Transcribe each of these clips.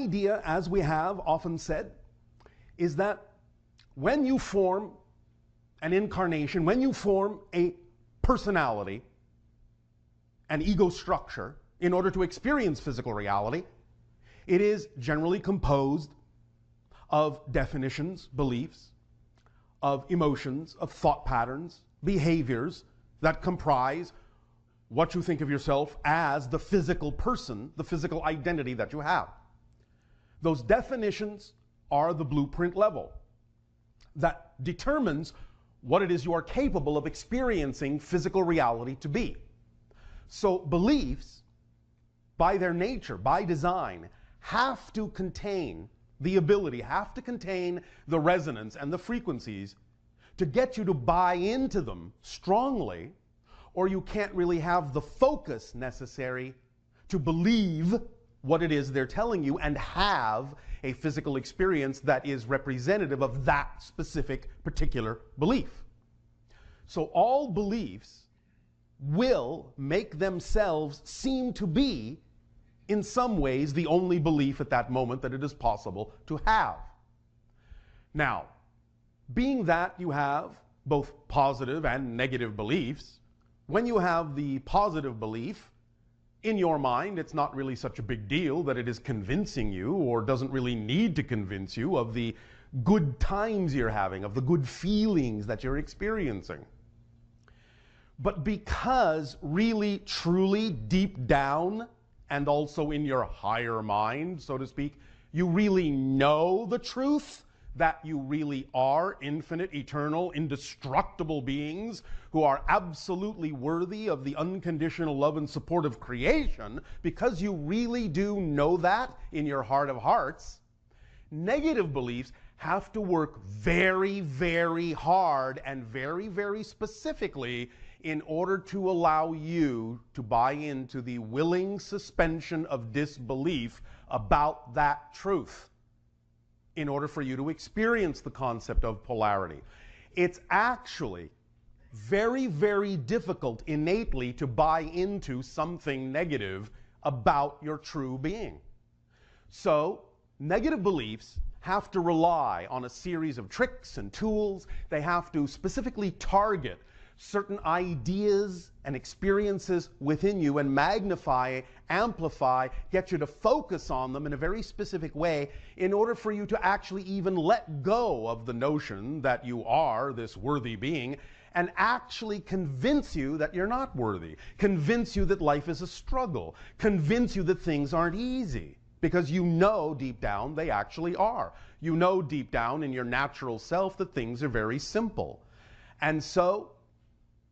Idea, as we have often said, is that when you form an incarnation, when you form a personality, an ego structure, in order to experience physical reality, it is generally composed of definitions, beliefs, of emotions, of thought patterns, behaviors that comprise what you think of yourself as the physical person, the physical identity that you have. Those definitions are the blueprint level that determines what it is you are capable of experiencing physical reality to be. So beliefs, by their nature, by design, have to contain the ability, have to contain the resonance and the frequencies to get you to buy into them strongly, or you can't really have the focus necessary to believe what it is they're telling you and have a physical experience that is representative of that specific particular belief. So all beliefs will make themselves seem to be, in some ways, the only belief at that moment that it is possible to have. Now, being that you have both positive and negative beliefs, when you have the positive belief, in your mind, it's not really such a big deal that it is convincing you, or doesn't really need to convince you, of the good times you're having, of the good feelings that you're experiencing. But because really, truly, deep down, and also in your higher mind, so to speak, you really know the truth, that you really are infinite, eternal, indestructible beings who are absolutely worthy of the unconditional love and support of creation, because you really do know that in your heart of hearts, negative beliefs have to work very, very hard and very, very specifically in order to allow you to buy into the willing suspension of disbelief about that truth, in order for you to experience the concept of polarity. It's actually very, very difficult innately to buy into something negative about your true being. So, negative beliefs have to rely on a series of tricks and tools. They have to specifically target certain ideas and experiences within you and magnify, amplify, get you to focus on them in a very specific way in order for you to actually even let go of the notion that you are this worthy being and actually convince you that you're not worthy, convince you that life is a struggle, convince you that things aren't easy, because you know deep down they actually are. You know deep down in your natural self that things are very simple. And so,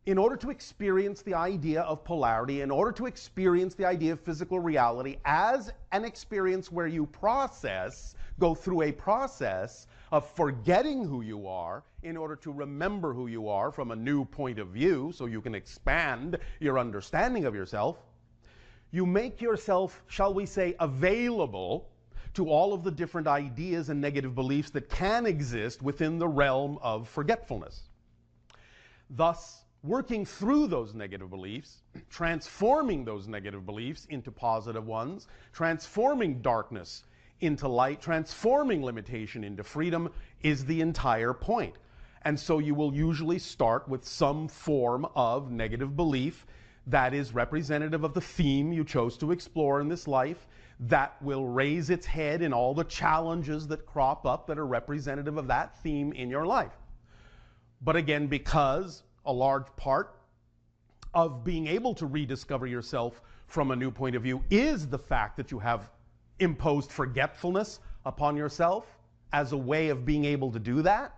in order to experience the idea of polarity, in order to experience the idea of physical reality as an experience where you go through a process of forgetting who you are in order to remember who you are from a new point of view so you can expand your understanding of yourself, you make yourself, shall we say, available to all of the different ideas and negative beliefs that can exist within the realm of forgetfulness. Thus, working through those negative beliefs, transforming those negative beliefs into positive ones, transforming darkness into light, transforming limitation into freedom is the entire point. And so you will usually start with some form of negative belief that is representative of the theme you chose to explore in this life, that will raise its head in all the challenges that crop up that are representative of that theme in your life. But again, because a large part of being able to rediscover yourself from a new point of view is the fact that you have imposed forgetfulness upon yourself as a way of being able to do that,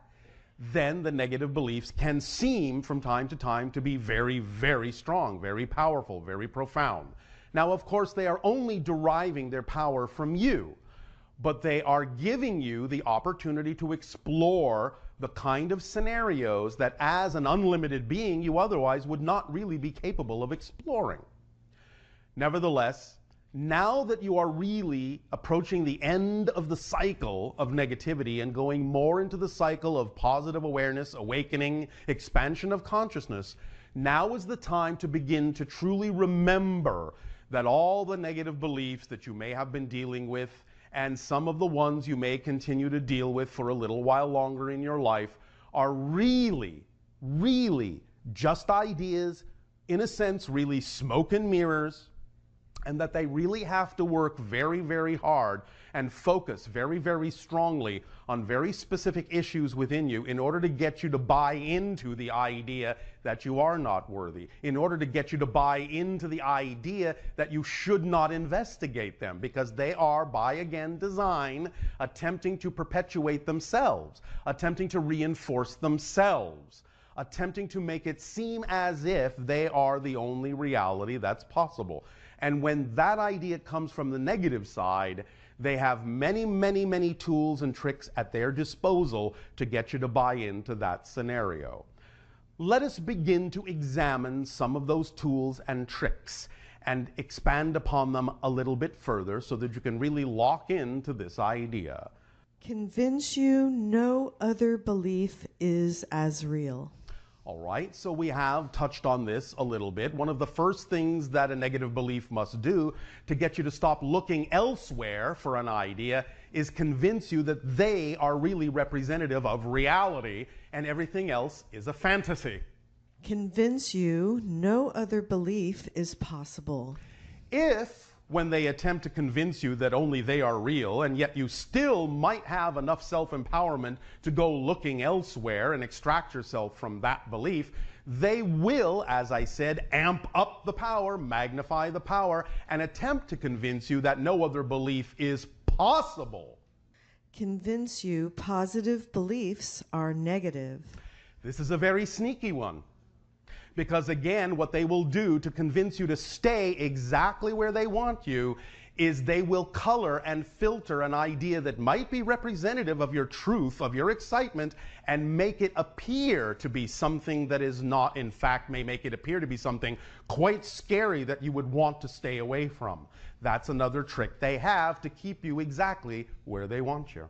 then the negative beliefs can seem from time to time to be very, very strong, very powerful, very profound. Now, of course, they are only deriving their power from you, but they are giving you the opportunity to explore the kind of scenarios that as an unlimited being you otherwise would not really be capable of exploring. Nevertheless, now that you are really approaching the end of the cycle of negativity and going more into the cycle of positive awareness, awakening, expansion of consciousness, now is the time to begin to truly remember that all the negative beliefs that you may have been dealing with and some of the ones you may continue to deal with for a little while longer in your life are really, really just ideas, in a sense, really smoke and mirrors, and that they really have to work very, very hard and focus very, very strongly on very specific issues within you in order to get you to buy into the idea that you are not worthy, in order to get you to buy into the idea that you should not investigate them, because they are, by again design, attempting to perpetuate themselves, attempting to reinforce themselves, attempting to make it seem as if they are the only reality that's possible. And when that idea comes from the negative side, they have many, many, many tools and tricks at their disposal to get you to buy into that scenario. Let us begin to examine some of those tools and tricks and expand upon them a little bit further so that you can really lock into this idea. Convince you no other belief is as real. All right, so we have touched on this a little bit. One of the first things that a negative belief must do to get you to stop looking elsewhere for an idea is convince you that they are really representative of reality and everything else is a fantasy. Convince you no other belief is possible. If, when they attempt to convince you that only they are real, and yet you still might have enough self-empowerment to go looking elsewhere and extract yourself from that belief, they will, as I said, amp up the power, magnify the power, and attempt to convince you that no other belief is possible. Convince you positive beliefs are negative. This is a very sneaky one. Because again, what they will do to convince you to stay exactly where they want you is they will color and filter an idea that might be representative of your truth, of your excitement, and make it appear to be something that is not. In fact, may make it appear to be something quite scary that you would want to stay away from. That's another trick they have to keep you exactly where they want you.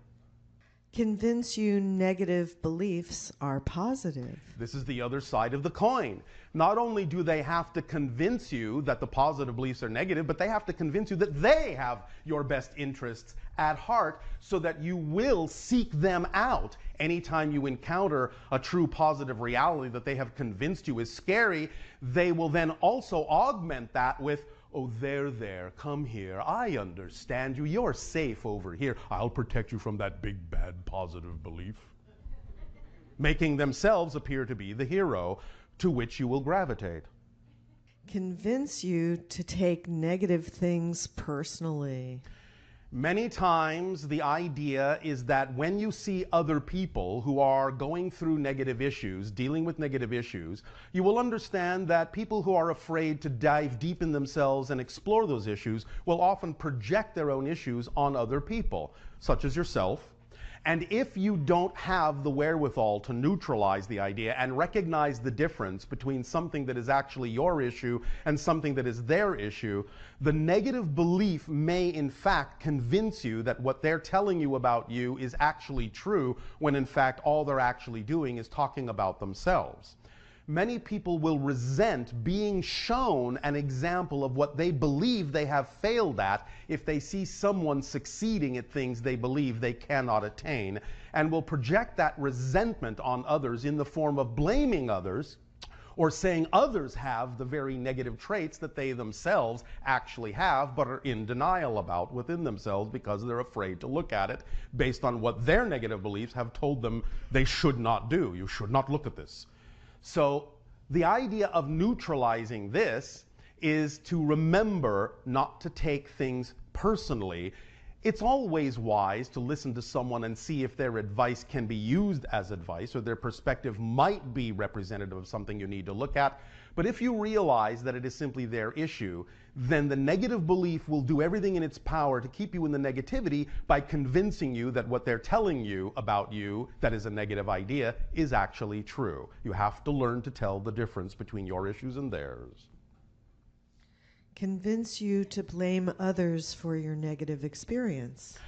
Convince you negative beliefs are positive. This is the other side of the coin. Not only do they have to convince you that the positive beliefs are negative, but they have to convince you that they have your best interests at heart so that you will seek them out. Anytime you encounter a true positive reality that they have convinced you is scary, they will then also augment that with, oh, there, come here. I understand you. You're safe over here. I'll protect you from that big, bad, positive belief. Making themselves appear to be the hero to which you will gravitate. Convince you to take negative things personally. Many times the idea is that when you see other people who are going through negative issues, dealing with negative issues, you will understand that people who are afraid to dive deep in themselves and explore those issues will often project their own issues on other people, such as yourself. And if you don't have the wherewithal to neutralize the idea and recognize the difference between something that is actually your issue and something that is their issue, the negative belief may in fact convince you that what they're telling you about you is actually true, when in fact all they're actually doing is talking about themselves. Many people will resent being shown an example of what they believe they have failed at if they see someone succeeding at things they believe they cannot attain, and will project that resentment on others in the form of blaming others or saying others have the very negative traits that they themselves actually have but are in denial about within themselves because they're afraid to look at it based on what their negative beliefs have told them they should not do. You should not look at this. So the idea of neutralizing this is to remember not to take things personally. It's always wise to listen to someone and see if their advice can be used as advice, or their perspective might be representative of something you need to look at. But if you realize that it is simply their issue, then the negative belief will do everything in its power to keep you in the negativity by convincing you that what they're telling you about you, that is a negative idea, is actually true. You have to learn to tell the difference between your issues and theirs. Convince you to blame others for your negative experience.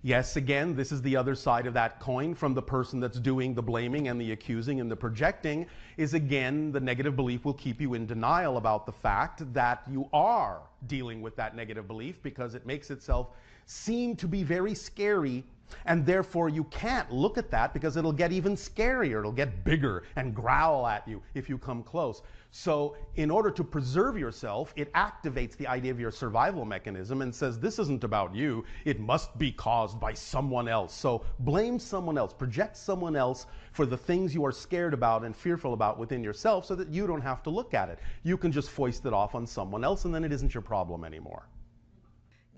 Yes, again, this is the other side of that coin from the person that's doing the blaming and the accusing and the projecting, is again, the negative belief will keep you in denial about the fact that you are dealing with that negative belief because it makes itself seem to be very scary, and therefore you can't look at that because it'll get even scarier. It'll get bigger and growl at you if you come close. So in order to preserve yourself, it activates the idea of your survival mechanism and says, this isn't about you. It must be caused by someone else. So blame someone else. Project someone else for the things you are scared about and fearful about within yourself so that you don't have to look at it. You can just foist it off on someone else, and then it isn't your problem anymore.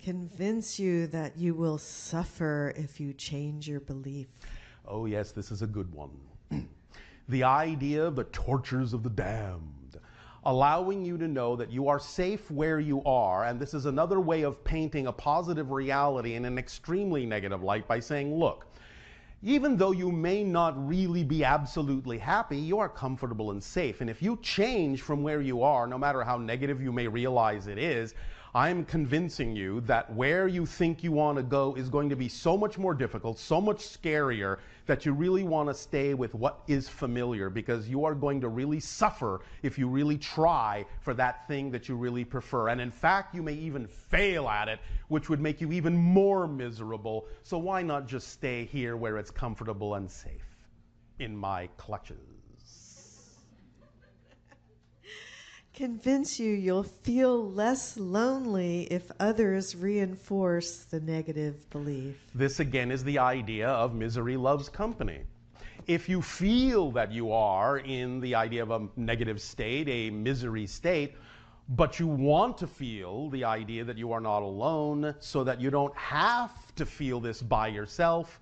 Convince you that you will suffer if you change your belief. Oh yes, this is a good one. The idea of the tortures of the damned, allowing you to know that you are safe where you are, and this is another way of painting a positive reality in an extremely negative light by saying, look, even though you may not really be absolutely happy, you are comfortable and safe. And if you change from where you are, no matter how negative you may realize it is, I'm convincing you that where you think you want to go is going to be so much more difficult, so much scarier, that you really want to stay with what is familiar, because you are going to really suffer if you really try for that thing that you really prefer. And in fact, you may even fail at it, which would make you even more miserable. So why not just stay here where it's comfortable and safe? In my clutches. Convince you you'll feel less lonely if others reinforce the negative belief. This again is the idea of misery loves company. If you feel that you are in the idea of a negative state, a misery state, but you want to feel the idea that you are not alone so that you don't have to feel this by yourself,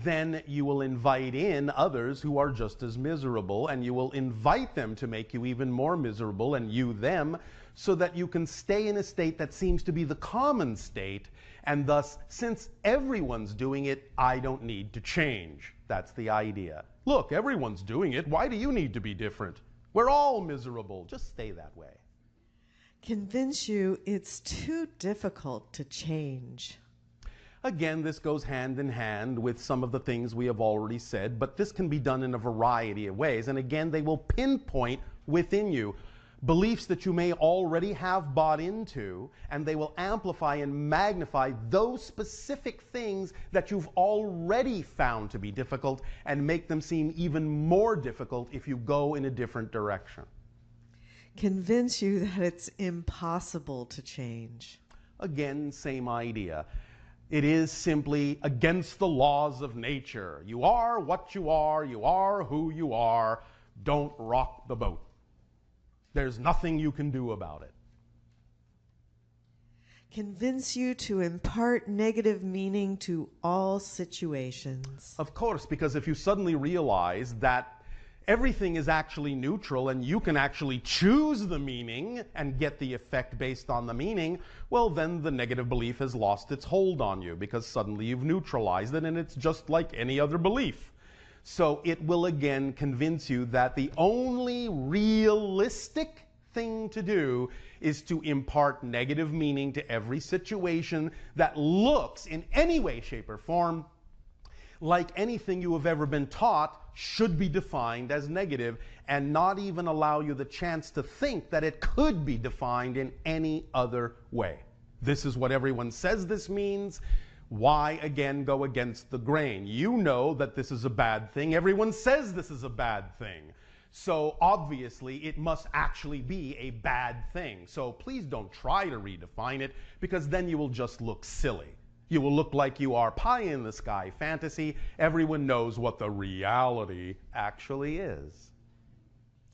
then you will invite in others who are just as miserable, and you will invite them to make you even more miserable, and you them, so that you can stay in a state that seems to be the common state, and thus, since everyone's doing it, I don't need to change. That's the idea. Look, everyone's doing it. Why do you need to be different? We're all miserable. Just stay that way. Convince you it's too difficult to change. Again, this goes hand in hand with some of the things we have already said, but this can be done in a variety of ways. And again, they will pinpoint within you beliefs that you may already have bought into, and they will amplify and magnify those specific things that you've already found to be difficult and make them seem even more difficult if you go in a different direction. Convince you that it's impossible to change. Again, same idea. It is simply against the laws of nature. You are what you are who you are. Don't rock the boat. There's nothing you can do about it. Convince you to impart negative meaning to all situations. Of course, because if you suddenly realize that everything is actually neutral and you can actually choose the meaning and get the effect based on the meaning, well, then the negative belief has lost its hold on you because suddenly you've neutralized it and it's just like any other belief. So it will again convince you that the only realistic thing to do is to impart negative meaning to every situation that looks in any way, shape, or form like anything you have ever been taught should be defined as negative, and not even allow you the chance to think that it could be defined in any other way. This is what everyone says this means. Why, again, go against the grain? You know that this is a bad thing. Everyone says this is a bad thing. So obviously it must actually be a bad thing. So please don't try to redefine it, because then you will just look silly. You will look like you are pie-in-the-sky fantasy. Everyone knows what the reality actually is.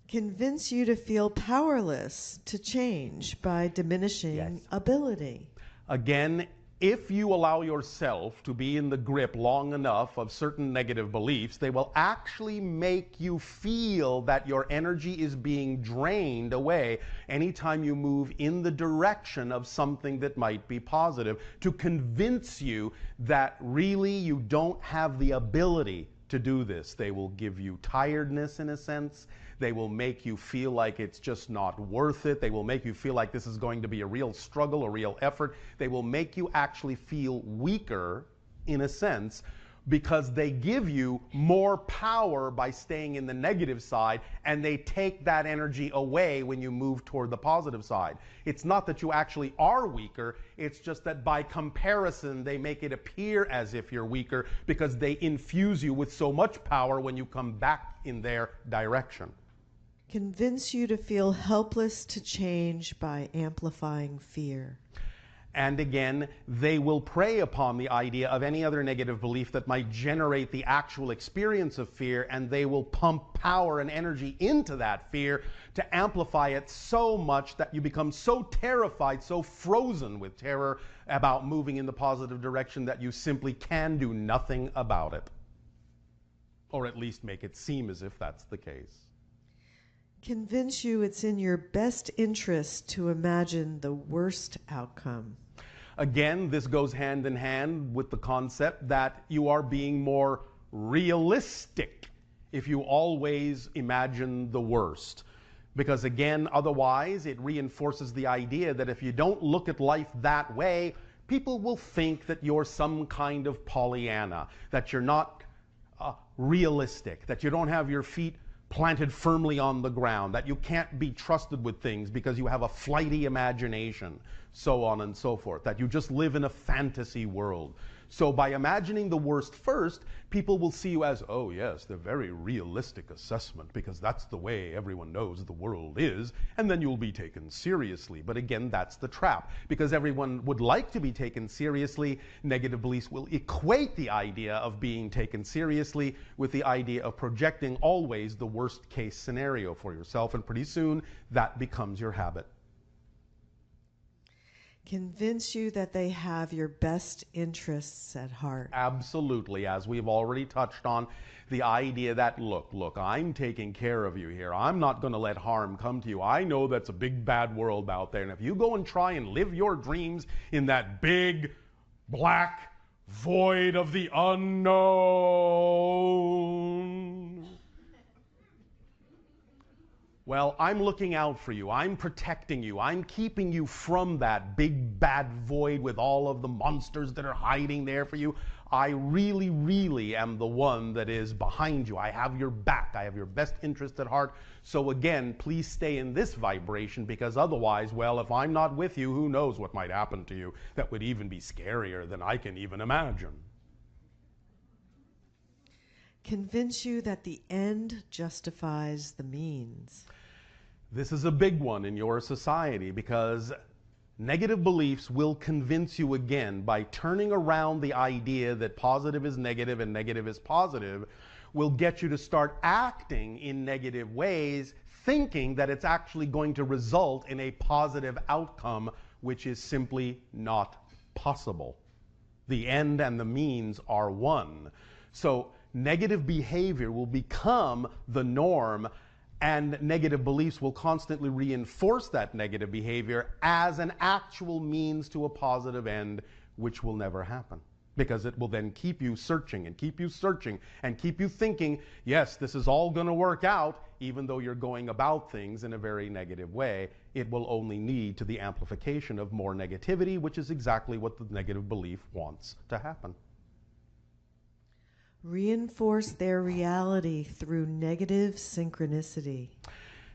Convince you to feel powerless to change by diminishing ability. Again, if you allow yourself to be in the grip long enough of certain negative beliefs, they will actually make you feel that your energy is being drained away anytime you move in the direction of something that might be positive, to convince you that really you don't have the ability to do this. They will give you tiredness in a sense. They will make you feel like it's just not worth it. They will make you feel like this is going to be a real struggle, a real effort. They will make you actually feel weaker in a sense, because they give you more power by staying in the negative side, and they take that energy away when you move toward the positive side. It's not that you actually are weaker, it's just that by comparison they make it appear as if you're weaker because they infuse you with so much power when you come back in their direction. Convince you to feel helpless to change by amplifying fear. And again, they will prey upon the idea of any other negative belief that might generate the actual experience of fear, and they will pump power and energy into that fear to amplify it so much that you become so terrified, so frozen with terror about moving in the positive direction that you simply can do nothing about it. Or at least make it seem as if that's the case. Convince you it's in your best interest to imagine the worst outcome. Again, this goes hand in hand with the concept that you are being more realistic if you always imagine the worst. Because again, otherwise it reinforces the idea that if you don't look at life that way, people will think that you're some kind of Pollyanna, that you're not realistic, that you don't have your feet planted firmly on the ground, that you can't be trusted with things because you have a flighty imagination, so on and so forth, that you just live in a fantasy world. So by imagining the worst first, people will see you as, oh yes, the very realistic assessment, because that's the way everyone knows the world is, and then you'll be taken seriously. But again, that's the trap. Because everyone would like to be taken seriously, negative beliefs will equate the idea of being taken seriously with the idea of projecting always the worst case scenario for yourself, and pretty soon that becomes your habit. Convince you that they have your best interests at heart. Absolutely, as we've already touched on, the idea that, look, I'm taking care of you here. I'm not going to let harm come to you. I know that's a big bad world out there, and if you go and try and live your dreams in that big black void of the unknown, well, I'm looking out for you. I'm protecting you. I'm keeping you from that big bad void with all of the monsters that are hiding there for you. I really, really am the one that is behind you. I have your back. I have your best interest at heart. So again, please stay in this vibration, because otherwise, well, if I'm not with you, who knows what might happen to you that would even be scarier than I can even imagine. Convince you that the end justifies the means. This is a big one in your society, because negative beliefs will convince you again by turning around the idea that positive is negative and negative is positive, will get you to start acting in negative ways, thinking that it's actually going to result in a positive outcome, which is simply not possible. The end and the means are one. So negative behavior will become the norm, and negative beliefs will constantly reinforce that negative behavior as an actual means to a positive end, which will never happen. Because it will then keep you searching and keep you searching and keep you thinking, yes, this is all going to work out, even though you're going about things in a very negative way. It will only lead to the amplification of more negativity, which is exactly what the negative belief wants to happen. Reinforce their reality through negative synchronicity.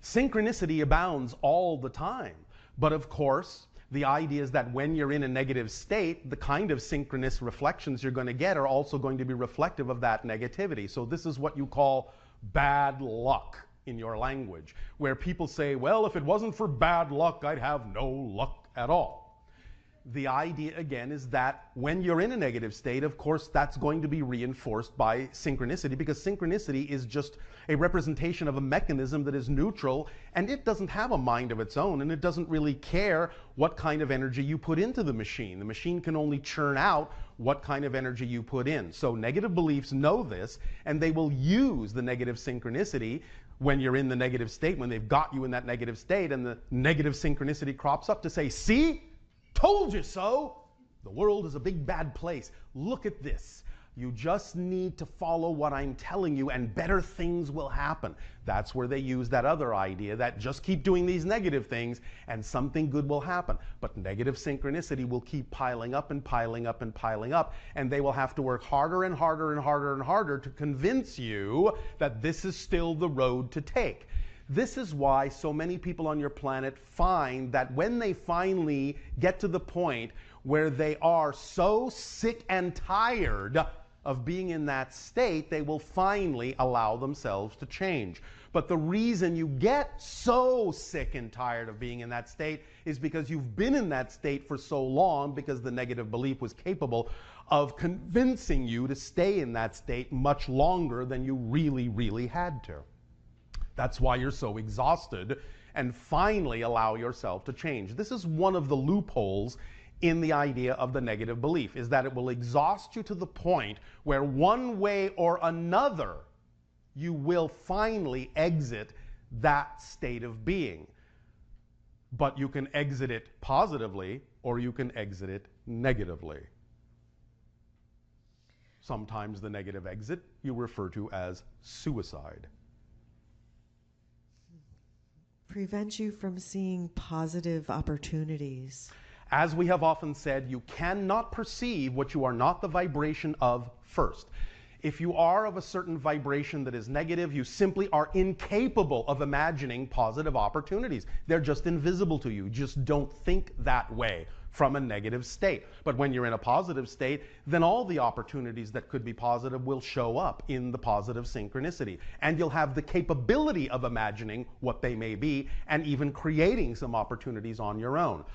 Synchronicity abounds all the time. But of course, the idea is that when you're in a negative state, the kind of synchronous reflections you're going to get are also going to be reflective of that negativity. So this is what you call bad luck in your language, where people say, well, if it wasn't for bad luck, I'd have no luck at all. The idea, again, is that when you're in a negative state, of course, that's going to be reinforced by synchronicity, because synchronicity is just a representation of a mechanism that is neutral, and it doesn't have a mind of its own, and it doesn't really care what kind of energy you put into the machine. The machine can only churn out what kind of energy you put in. So negative beliefs know this, and they will use the negative synchronicity when you're in the negative state, when they've got you in that negative state, and the negative synchronicity crops up to say, see? Told you so. The world is a big bad place. Look at this. You just need to follow what I'm telling you and better things will happen. That's where they use that other idea that just keep doing these negative things and something good will happen. But negative synchronicity will keep piling up and piling up and piling up, and they will have to work harder and harder and harder and harder to convince you that this is still the road to take. This is why so many people on your planet find that when they finally get to the point where they are so sick and tired of being in that state, they will finally allow themselves to change. But the reason you get so sick and tired of being in that state is because you've been in that state for so long, because the negative belief was capable of convincing you to stay in that state much longer than you really, really had to. That's why you're so exhausted and finally allow yourself to change. This is one of the loopholes in the idea of the negative belief, is that it will exhaust you to the point where one way or another you will finally exit that state of being. But you can exit it positively or you can exit it negatively. Sometimes the negative exit you refer to as suicide. Prevent you from seeing positive opportunities. As we have often said, you cannot perceive what you are not the vibration of first. If you are of a certain vibration that is negative, you simply are incapable of imagining positive opportunities. They're just invisible to you. Just don't think that way from a negative state. But when you're in a positive state, then all the opportunities that could be positive will show up in the positive synchronicity. And you'll have the capability of imagining what they may be and even creating some opportunities on your own.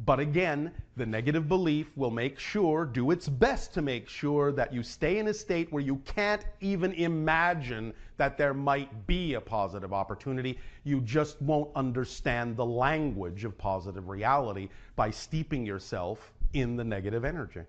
But again, the negative belief will make sure, do its best to make sure that you stay in a state where you can't even imagine that there might be a positive opportunity. You just won't understand the language of positive reality by steeping yourself in the negative energy.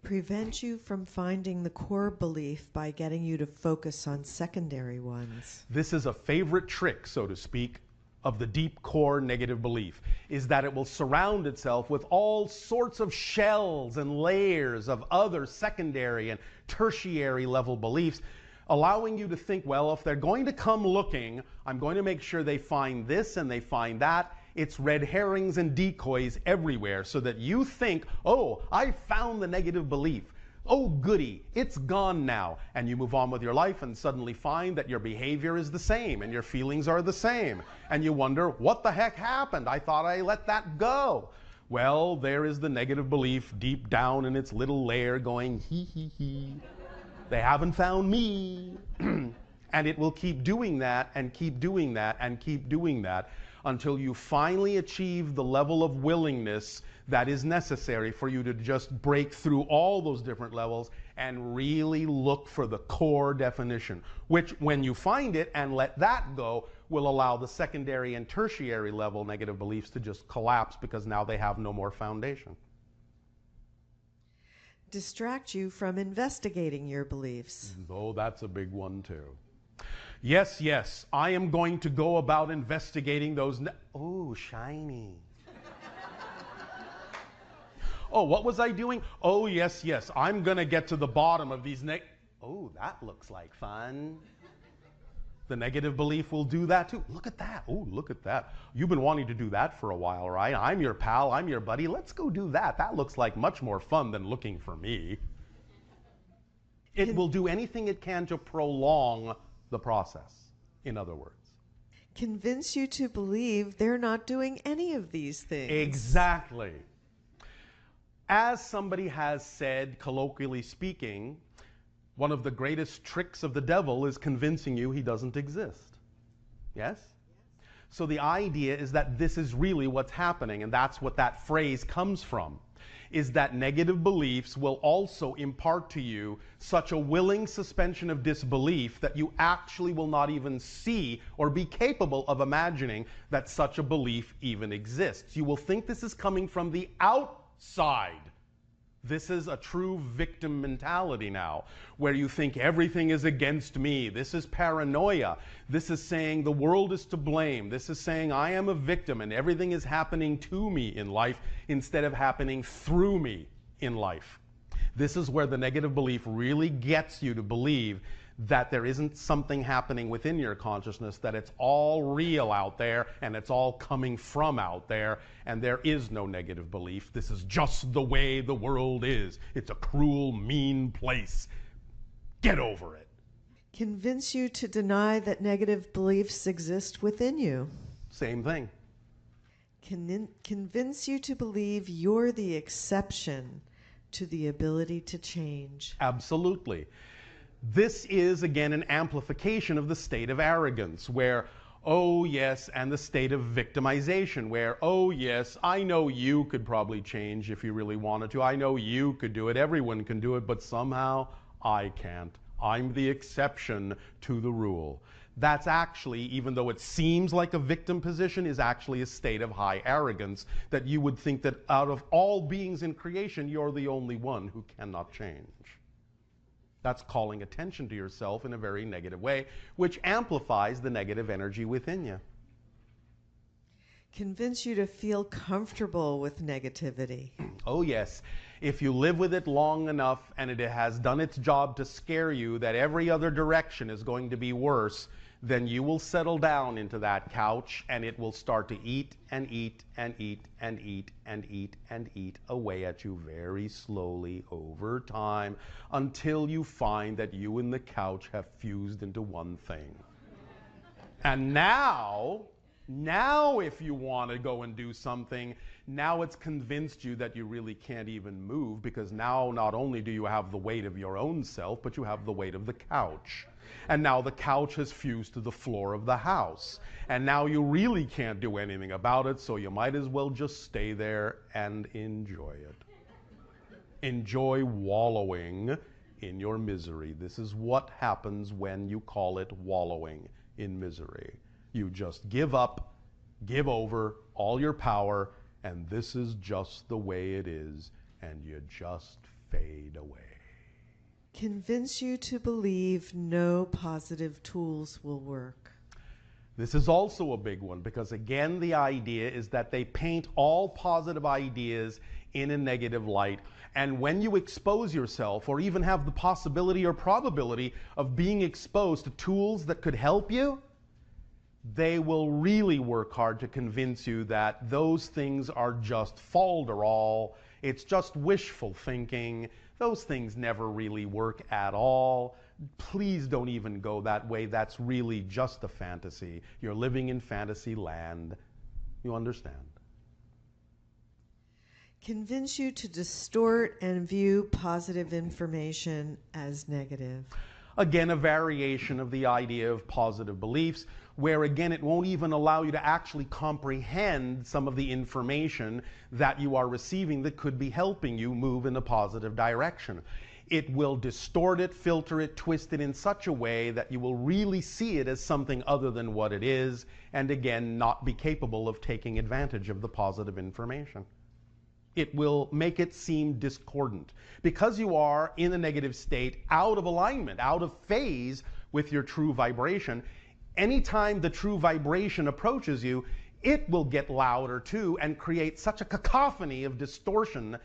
Prevent you from finding the core belief by getting you to focus on secondary ones. This is a favorite trick, so to speak, of the deep core negative belief, is that it will surround itself with all sorts of shells and layers of other secondary and tertiary level beliefs, allowing you to think, well, if they're going to come looking, I'm going to make sure they find this and they find that. It's red herrings and decoys everywhere, so that you think, oh, I found the negative belief. Oh, goody, it's gone now. And you move on with your life and suddenly find that your behavior is the same and your feelings are the same. And you wonder, what the heck happened? I thought I let that go. Well, there is the negative belief deep down in its little lair going, hee hee hee. They haven't found me. And it will keep doing that and keep doing that and keep doing that until you finally achieve the level of willingness that is necessary for you to just break through all those different levels and really look for the core definition, which when you find it and let that go will allow the secondary and tertiary level negative beliefs to just collapse because now they have no more foundation. Distract you from investigating your beliefs. Oh, that's a big one too. Yes, yes, I am going to go about investigating those. Oh, shiny. Oh, what was I doing? Oh, yes, yes, I'm going to get to the bottom of these Oh, that looks like fun. The negative belief will do that too. Look at that. Oh, look at that. You've been wanting to do that for a while, right? I'm your pal. I'm your buddy. Let's go do that. That looks like much more fun than looking for me. It will do anything it can to prolong the process, in other words. Convince you to believe they're not doing any of these things. Exactly. As somebody has said, colloquially speaking, one of the greatest tricks of the devil is convincing you he doesn't exist. Yes? So the idea is that this is really what's happening, and that's what that phrase comes from, is that negative beliefs will also impart to you such a willing suspension of disbelief that you actually will not even see or be capable of imagining that such a belief even exists. You will think this is coming from the outside. This is a true victim mentality now, where you think everything is against me. This is paranoia. This is saying the world is to blame. This is saying I am a victim and everything is happening to me in life instead of happening through me in life. This is where the negative belief really gets you to believe that there isn't something happening within your consciousness, that it's all real out there and it's all coming from out there, and there is no negative belief. This is just the way the world is. It's a cruel, mean place. Get over it. Convince you to deny that negative beliefs exist within you. Same thing. Convince you to believe you're the exception to the ability to change. Absolutely. This is, again, an amplification of the state of arrogance, where, oh yes, and the state of victimization, where, oh yes, I know you could probably change if you really wanted to. I know you could do it. Everyone can do it, but somehow I can't. I'm the exception to the rule. That's actually, even though it seems like a victim position, is actually a state of high arrogance, that you would think that out of all beings in creation, you're the only one who cannot change. That's calling attention to yourself in a very negative way, which amplifies the negative energy within you. Convince you to feel comfortable with negativity. Oh yes. If you live with it long enough and it has done its job to scare you that every other direction is going to be worse, then you will settle down into that couch and it will start to eat and eat and eat and eat and eat and eat away at you very slowly over time, until you find that you and the couch have fused into one thing. And now if you want to go and do something, now it's convinced you that you really can't even move, because now not only do you have the weight of your own self, but you have the weight of the couch. And now the couch has fused to the floor of the house. And now you really can't do anything about it, so you might as well just stay there and enjoy it. Enjoy wallowing in your misery. This is what happens when you call it wallowing in misery. You just give up, give over all your power, and this is just the way it is, and you just fade away. Convince you to believe no positive tools will work. This is also a big one, because again, the idea is that they paint all positive ideas in a negative light. And when you expose yourself, or even have the possibility or probability of being exposed to tools that could help you, they will really work hard to convince you that those things are just falderall. It's just wishful thinking. Those things never really work at all. Please don't even go that way. That's really just a fantasy. You're living in fantasy land. You understand? Convince you to distort and view positive information as negative. Again, a variation of the idea of positive beliefs, where again it won't even allow you to actually comprehend some of the information that you are receiving that could be helping you move in a positive direction. It will distort it, filter it, twist it in such a way that you will really see it as something other than what it is, and again not be capable of taking advantage of the positive information. It will make it seem discordant. Because you are in a negative state, out of alignment, out of phase with your true vibration, anytime the true vibration approaches you, it will get louder too and create such a cacophony of distortion.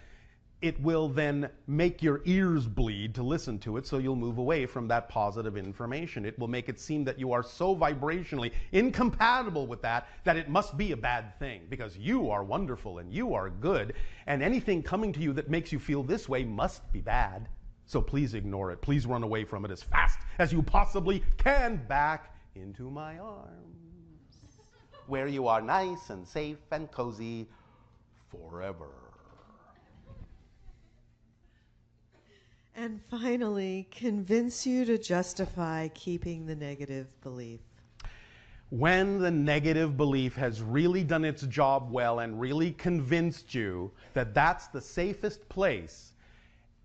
It will then make your ears bleed to listen to it, so you'll move away from that positive information. It will make it seem that you are so vibrationally incompatible with that it must be a bad thing, because you are wonderful and you are good, and anything coming to you that makes you feel this way must be bad. So please ignore it. Please run away from it as fast as you possibly can, back into my arms, where you are nice and safe and cozy forever. And finally, convince you to justify keeping the negative belief. When the negative belief has really done its job well and really convinced you that that's the safest place,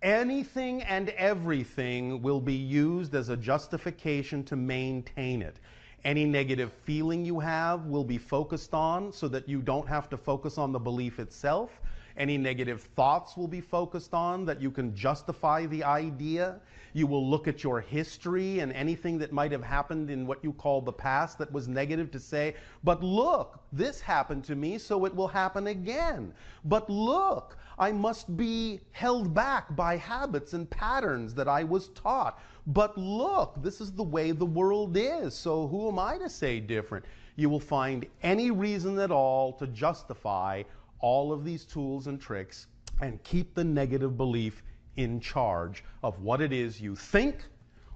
anything and everything will be used as a justification to maintain it. Any negative feeling you have will be focused on so that you don't have to focus on the belief itself. Any negative thoughts will be focused on that you can justify the idea. You will look at your history and anything that might have happened in what you call the past that was negative to say, but look, this happened to me, so it will happen again. But look, I must be held back by habits and patterns that I was taught. But look, this is the way the world is, so who am I to say different? You will find any reason at all to justify all of these tools and tricks and keep the negative belief in charge of what it is you think,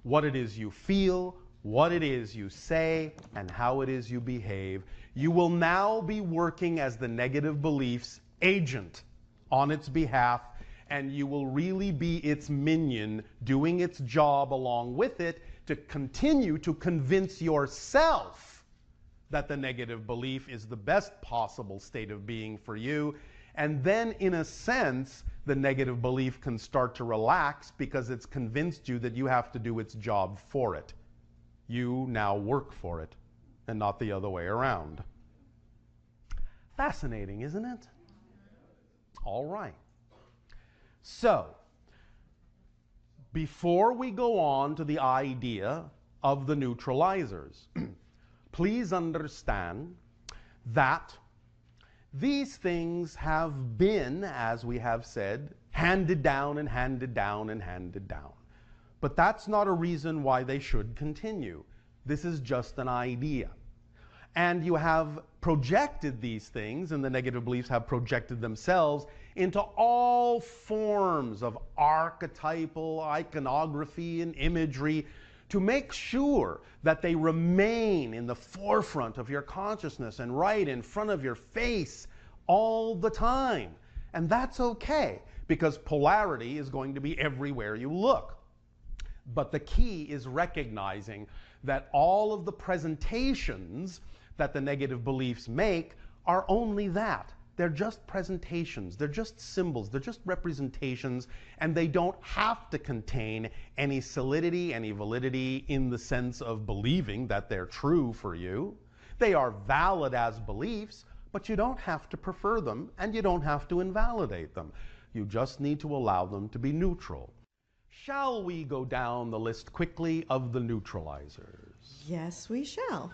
what it is you feel, what it is you say, and how it is you behave. You will now be working as the negative belief's agent on its behalf, and you will really be its minion doing its job along with it to continue to convince yourself that the negative belief is the best possible state of being for you. And then, in a sense, the negative belief can start to relax because it's convinced you that you have to do its job for it. You now work for it, and not the other way around. Fascinating, isn't it? All right. So, before we go on to the idea of the neutralizers, please understand that these things have been, as we have said, handed down and handed down and handed down. But that's not a reason why they should continue. This is just an idea. And you have projected these things, and the negative beliefs have projected themselves into all forms of archetypal iconography and imagery to make sure that they remain in the forefront of your consciousness and right in front of your face all the time. And that's okay, because polarity is going to be everywhere you look. But the key is recognizing that all of the presentations that the negative beliefs make are only that. They're just presentations, they're just symbols, they're just representations, and they don't have to contain any solidity, any validity in the sense of believing that they're true for you. They are valid as beliefs, but you don't have to prefer them, and you don't have to invalidate them. You just need to allow them to be neutral. Shall we go down the list quickly of the neutralizers? Yes, we shall.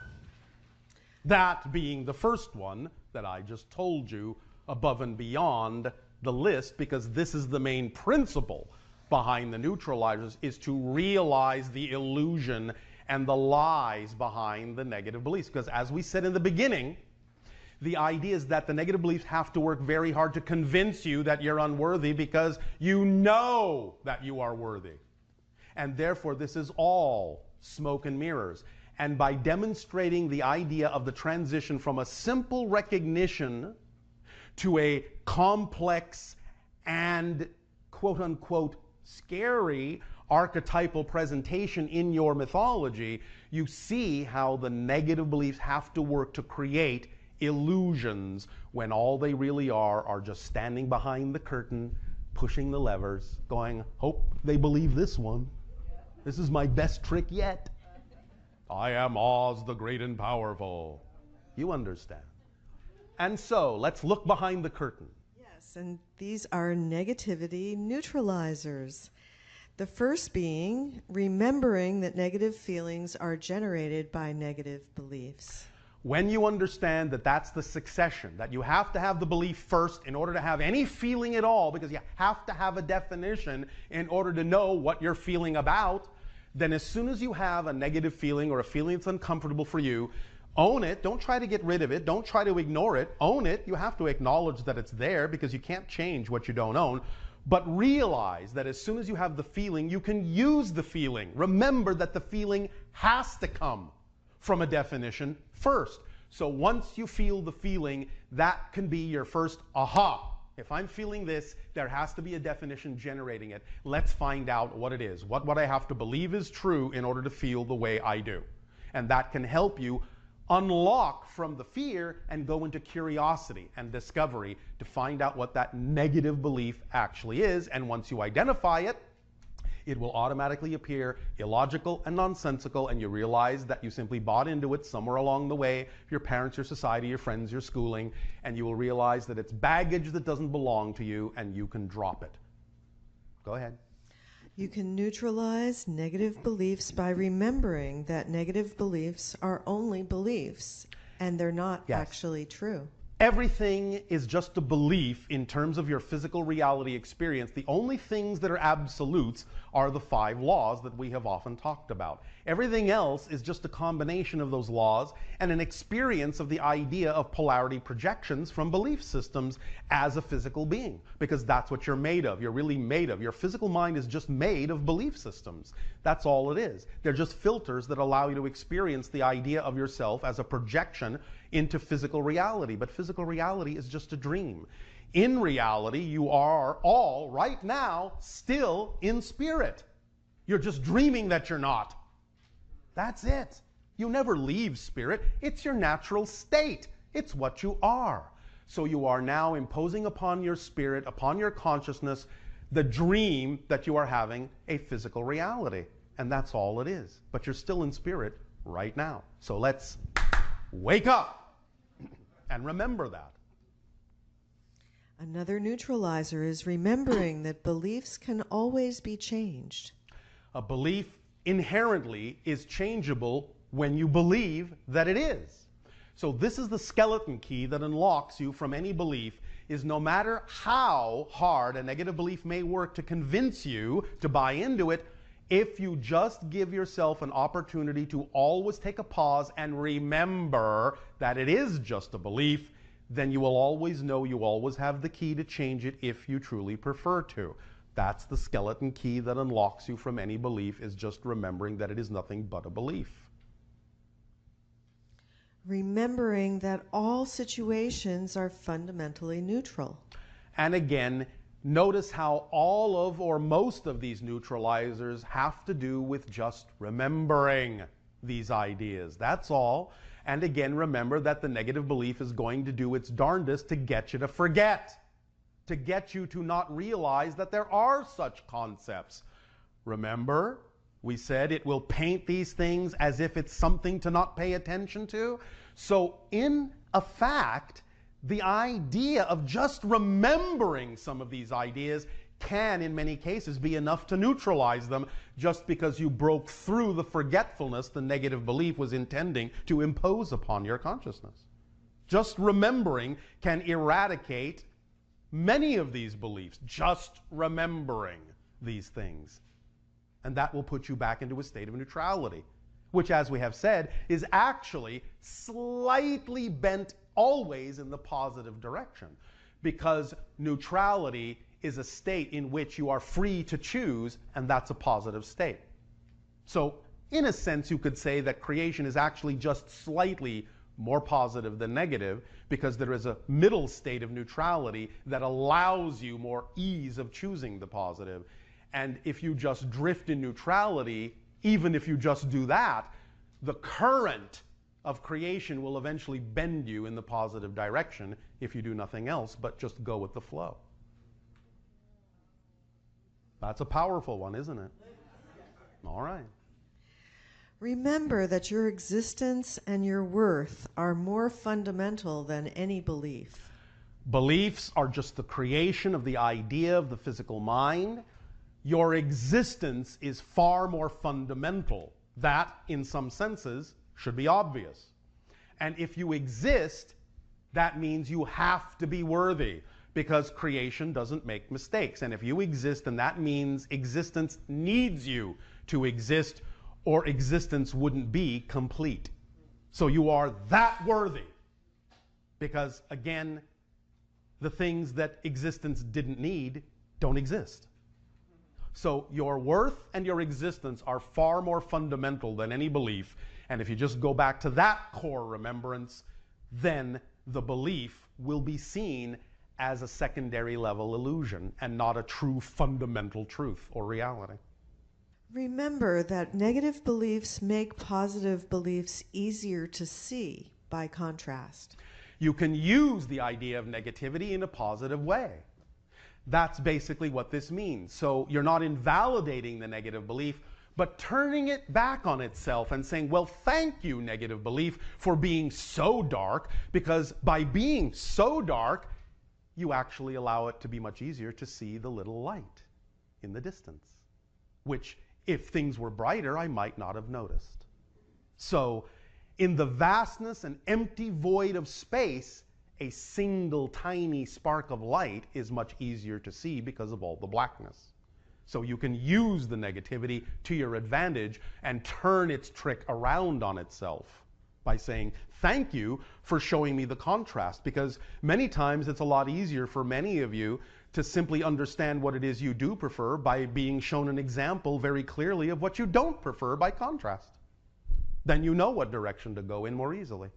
That being the first one that I just told you above and beyond the list, because this is the main principle behind the neutralizers, is to realize the illusion and the lies behind the negative beliefs. Because as we said in the beginning, the idea is that the negative beliefs have to work very hard to convince you that you're unworthy because you know that you are worthy. And therefore, this is all smoke and mirrors. And by demonstrating the idea of the transition from a simple recognition to a complex and quote-unquote scary archetypal presentation in your mythology, you see how the negative beliefs have to work to create illusions when all they really are just standing behind the curtain, pushing the levers, going, hope they believe this one. This is my best trick yet. I am Oz the great and powerful. You understand. And so, let's look behind the curtain. Yes, and these are negativity neutralizers. The first being remembering that negative feelings are generated by negative beliefs. When you understand that that's the succession, that you have to have the belief first in order to have any feeling at all, because you have to have a definition in order to know what you're feeling about, then as soon as you have a negative feeling or a feeling that's uncomfortable for you, own it. Don't try to get rid of it. Don't try to ignore it. Own it. You have to acknowledge that it's there because you can't change what you don't own. But realize that as soon as you have the feeling, you can use the feeling. Remember that the feeling has to come from a definition first. So once you feel the feeling, that can be your first aha. If I'm feeling this, there has to be a definition generating it. Let's find out what it is. What I have to believe is true in order to feel the way I do. And that can help you unlock from the fear and go into curiosity and discovery to find out what that negative belief actually is. And once you identify it, it will automatically appear illogical and nonsensical, and you realize that you simply bought into it somewhere along the way, your parents, your society, your friends, your schooling, and you will realize that it's baggage that doesn't belong to you, and you can drop it. Go ahead. You can neutralize negative beliefs by remembering that negative beliefs are only beliefs and they're not actually true. Everything is just a belief in terms of your physical reality experience. The only things that are absolutes are the 5 laws that we have often talked about. Everything else is just a combination of those laws and an experience of the idea of polarity projections from belief systems as a physical being, because that's what you're made of. You're really made of. Your physical mind is just made of belief systems. That's all it is. They're just filters that allow you to experience the idea of yourself as a projection into physical reality. But physical reality is just a dream. In reality, you are all right now still in spirit. You're just dreaming that you're not. That's it. You never leave spirit. It's your natural state. It's what you are. So you are now imposing upon your spirit, upon your consciousness, the dream that you are having a physical reality. And that's all it is. But you're still in spirit right now. So let's wake up and remember that. Another neutralizer is remembering that beliefs can always be changed. A belief inherently is changeable when you believe that it is. So this is the skeleton key that unlocks you from any belief, is no matter how hard a negative belief may work to convince you to buy into it, if you just give yourself an opportunity to always take a pause and remember that it is just a belief, then you will always know you always have the key to change it if you truly prefer to. That's the skeleton key that unlocks you from any belief, is just remembering that it is nothing but a belief. Remembering that all situations are fundamentally neutral. And again, notice how all of or most of these neutralizers have to do with just remembering these ideas. That's all. And again, remember that the negative belief is going to do its darndest to get you to forget, to get you to not realize that there are such concepts. Remember, we said it will paint these things as if it's something to not pay attention to. So in a fact, the idea of just remembering some of these ideas can, in many cases, be enough to neutralize them, just because you broke through the forgetfulness the negative belief was intending to impose upon your consciousness. Just remembering can eradicate many of these beliefs, just remembering these things. And that will put you back into a state of neutrality, which, as we have said, is actually slightly bent always in the positive direction, because neutrality is a state in which you are free to choose, and that's a positive state. So in a sense, you could say that creation is actually just slightly more positive than negative, because there is a middle state of neutrality that allows you more ease of choosing the positive. And if you just drift in neutrality, even if you just do that, the current of creation will eventually bend you in the positive direction if you do nothing else but just go with the flow. That's a powerful one, isn't it? All right. Remember that your existence and your worth are more fundamental than any belief. Beliefs are just the creation of the idea of the physical mind. Your existence is far more fundamental. That, in some senses, should be obvious. And if you exist, that means you have to be worthy, because creation doesn't make mistakes. And if you exist, then that means existence needs you to exist, or existence wouldn't be complete. So you are that worthy, because again, the things that existence didn't need don't exist. So your worth and your existence are far more fundamental than any belief. And if you just go back to that core remembrance, then the belief will be seen as a secondary level illusion and not a true fundamental truth or reality. Remember that negative beliefs make positive beliefs easier to see by contrast. You can use the idea of negativity in a positive way. That's basically what this means. So you're not invalidating the negative belief, but turning it back on itself and saying, well, thank you, negative belief, for being so dark, because by being so dark, you actually allow it to be much easier to see the little light in the distance, which, if things were brighter, I might not have noticed. So in the vastness and empty void of space, a single tiny spark of light is much easier to see because of all the blackness. So you can use the negativity to your advantage and turn its trick around on itself by saying, thank you for showing me the contrast, because many times it's a lot easier for many of you to simply understand what it is you do prefer by being shown an example very clearly of what you don't prefer by contrast. Then you know what direction to go in more easily.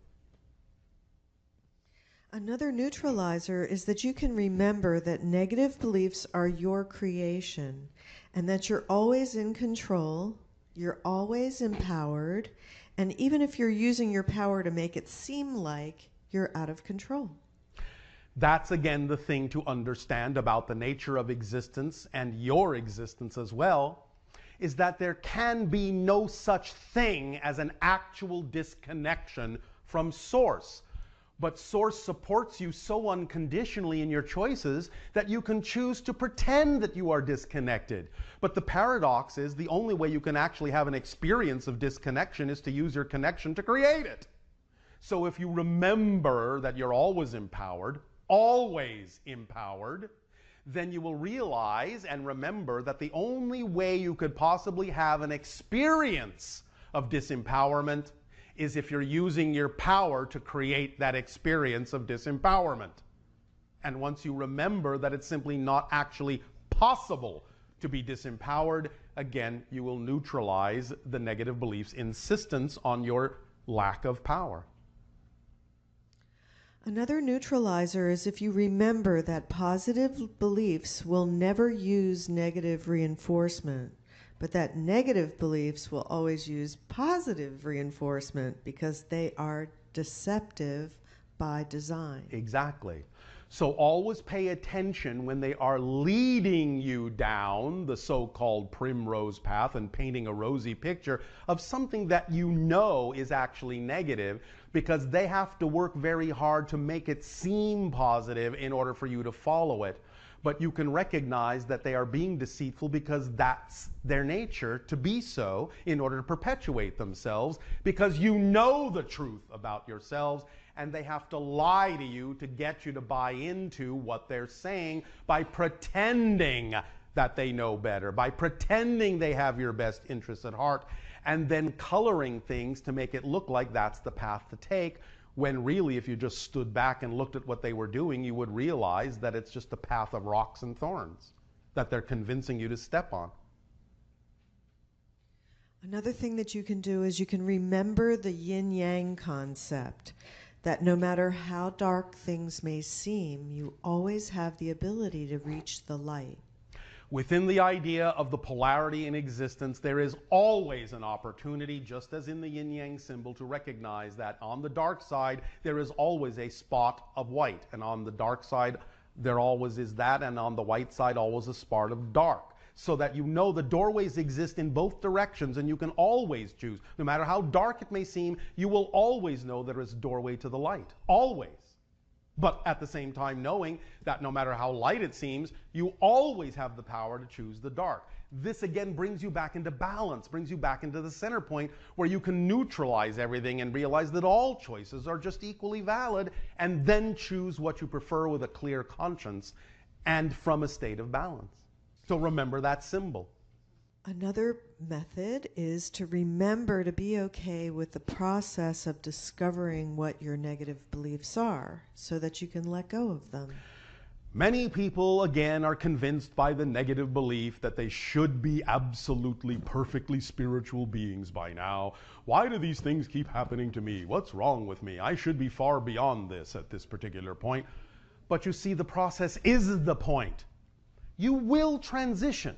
Another neutralizer is that you can remember that negative beliefs are your creation and that you're always in control, you're always empowered, and even if you're using your power to make it seem like you're out of control. That's again the thing to understand about the nature of existence and your existence as well, is that there can be no such thing as an actual disconnection from Source. But Source supports you so unconditionally in your choices that you can choose to pretend that you are disconnected. But the paradox is the only way you can actually have an experience of disconnection is to use your connection to create it. So if you remember that you're always empowered, then you will realize and remember that the only way you could possibly have an experience of disempowerment is if you're using your power to create that experience of disempowerment. And once you remember that it's simply not actually possible to be disempowered, again, you will neutralize the negative belief's insistence on your lack of power. Another neutralizer is if you remember that positive beliefs will never use negative reinforcement, but that negative beliefs will always use positive reinforcement because they are deceptive by design. Exactly. So always pay attention when they are leading you down the so-called primrose path and painting a rosy picture of something that you know is actually negative, because they have to work very hard to make it seem positive in order for you to follow it. But you can recognize that they are being deceitful because that's their nature to be so in order to perpetuate themselves, because you know the truth about yourselves, and they have to lie to you to get you to buy into what they're saying by pretending that they know better, by pretending they have your best interests at heart, and then coloring things to make it look like that's the path to take, when really, if you just stood back and looked at what they were doing, you would realize that it's just a path of rocks and thorns that they're convincing you to step on. Another thing that you can do is you can remember the yin-yang concept, that no matter how dark things may seem, you always have the ability to reach the light. Within the idea of the polarity in existence, there is always an opportunity, just as in the yin-yang symbol, to recognize that on the dark side, there is always a spot of white. And on the dark side, there always is that, and on the white side, always a spot of dark. So that you know the doorways exist in both directions, and you can always choose. No matter how dark it may seem, you will always know there is a doorway to the light. Always. But at the same time knowing that no matter how light it seems, you always have the power to choose the dark. This again brings you back into balance, brings you back into the center point where you can neutralize everything and realize that all choices are just equally valid, and then choose what you prefer with a clear conscience and from a state of balance. So remember that symbol. Another method is to remember to be okay with the process of discovering what your negative beliefs are so that you can let go of them. Many people, again, are convinced by the negative belief that they should be absolutely perfectly spiritual beings by now. Why do these things keep happening to me? What's wrong with me? I should be far beyond this at this particular point. But you see, the process is the point. You will transition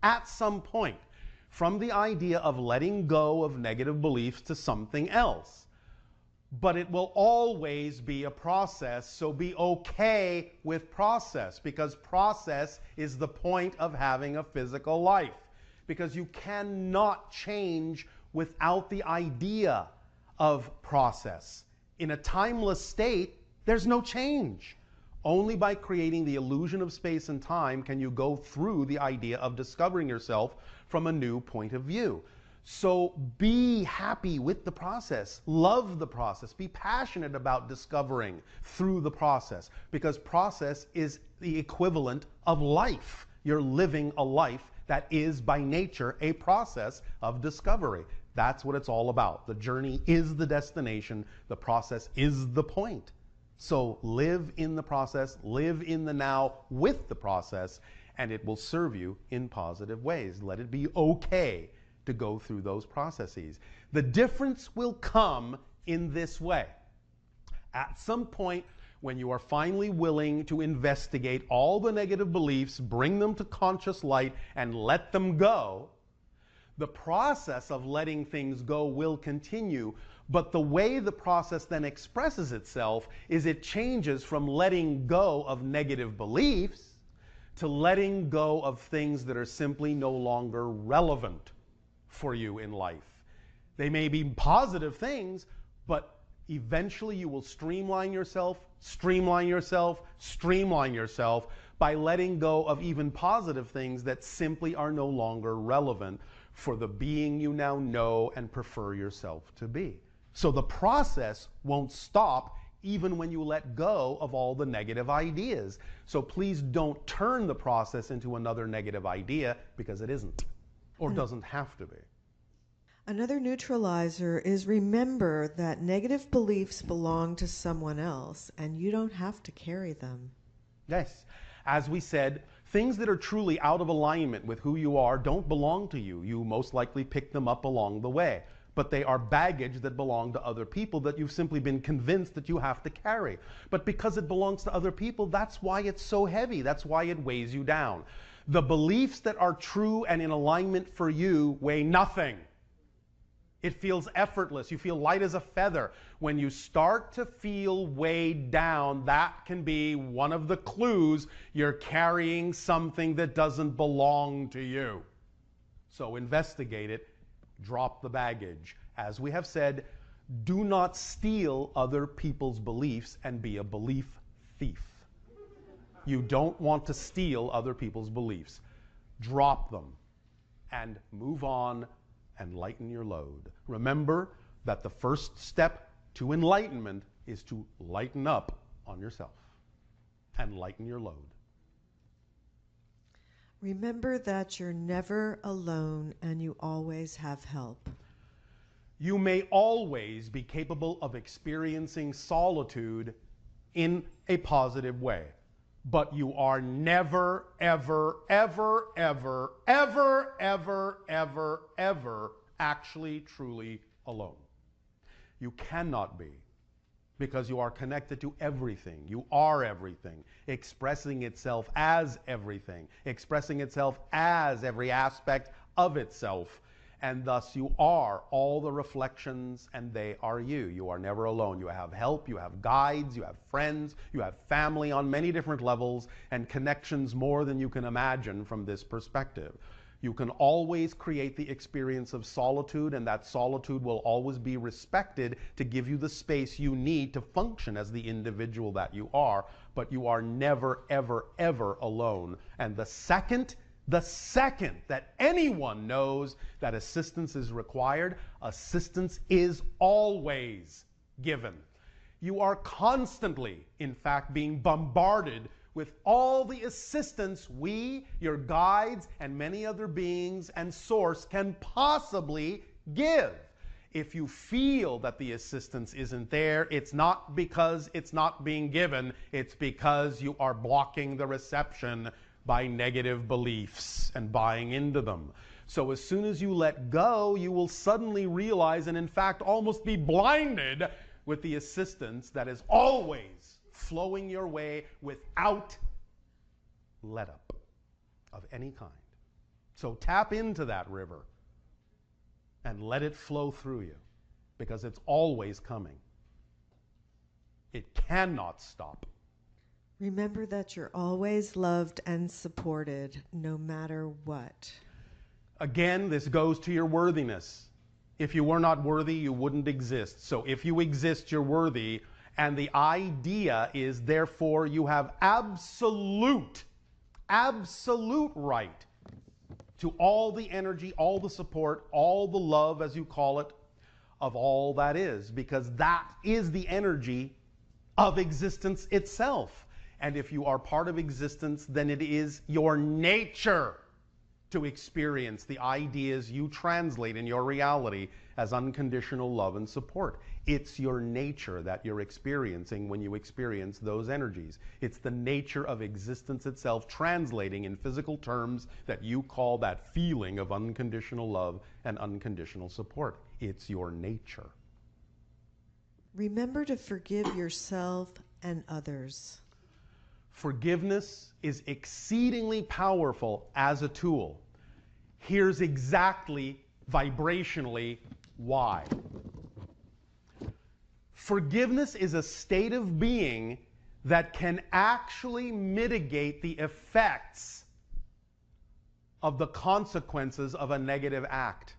at some point from the idea of letting go of negative beliefs to something else. but it will always be a process. So be okay with process, because process is the point of having a physical life. Because you cannot change without the idea of process. In a timeless state, there's no change. Only by creating the illusion of space and time can you go through the idea of discovering yourself from a new point of view. So be happy with the process. Love the process. Be passionate about discovering through the process, because process is the equivalent of life. You're living a life that is by nature a process of discovery. That's what it's all about. The journey is the destination. The process is the point. So live in the process, live in the now with the process, and it will serve you in positive ways. Let it be okay to go through those processes. The difference will come in this way. At some point, when you are finally willing to investigate all the negative beliefs, bring them to conscious light, and let them go, the process of letting things go will continue. But the way the process then expresses itself is it changes from letting go of negative beliefs to letting go of things that are simply no longer relevant for you in life. They may be positive things, but eventually you will streamline yourself by letting go of even positive things that simply are no longer relevant for the being you now know and prefer yourself to be. So the process won't stop even when you let go of all the negative ideas. So please don't turn the process into another negative idea, because it isn't, or doesn't have to be. Another neutralizer is remember that negative beliefs belong to someone else and you don't have to carry them. Yes. As we said, things that are truly out of alignment with who you are don't belong to you. You most likely picked them up along the way. But they are baggage that belong to other people that you've simply been convinced that you have to carry. But because it belongs to other people, that's why it's so heavy. That's why it weighs you down. The beliefs that are true and in alignment for you weigh nothing. It feels effortless. You feel light as a feather. When you start to feel weighed down, that can be one of the clues you're carrying something that doesn't belong to you. So investigate it. Drop the baggage. As we have said, do not steal other people's beliefs and be a belief thief. You don't want to steal other people's beliefs. Drop them and move on and lighten your load. Remember that the first step to enlightenment is to lighten up on yourself and lighten your load. Remember that you're never alone and you always have help. You may always be capable of experiencing solitude in a positive way, but you are never, ever, ever, ever, ever, ever, ever, ever actually, truly alone. You cannot be, because you are connected to everything. You are everything, expressing itself as everything, expressing itself as every aspect of itself. And thus you are all the reflections, and they are you. You are never alone. You have help, you have guides, you have friends, you have family on many different levels, and connections more than you can imagine from this perspective. You can always create the experience of solitude, and that solitude will always be respected to give you the space you need to function as the individual that you are. But you are never, ever, ever alone. And the second that anyone knows that assistance is required, assistance is always given. You are constantly, in fact, being bombarded with all the assistance we, your guides, and many other beings and source can possibly give. If you feel that the assistance isn't there, it's not because it's not being given, it's because you are blocking the reception by negative beliefs and buying into them. So as soon as you let go, you will suddenly realize, and in fact almost be blinded with the assistance that is always flowing your way without let up of any kind. So tap into that river and let it flow through you, because it's always coming. It cannot stop. Remember that you're always loved and supported, no matter what. Again, this goes to your worthiness. If you were not worthy, you wouldn't exist. So if you exist, you're worthy. And the idea is, therefore, you have absolute right to all the energy, all the support, all the love, as you call it, of all that is, because that is the energy of existence itself. And if you are part of existence, then it is your nature to experience the ideas you translate in your reality as unconditional love and support. It's your nature that you're experiencing when you experience those energies. It's the nature of existence itself translating in physical terms that you call that feeling of unconditional love and unconditional support. It's your nature. Remember to forgive yourself and others. Forgiveness is exceedingly powerful as a tool. Here's exactly vibrationally why. Forgiveness is a state of being that can actually mitigate the effects of the consequences of a negative act.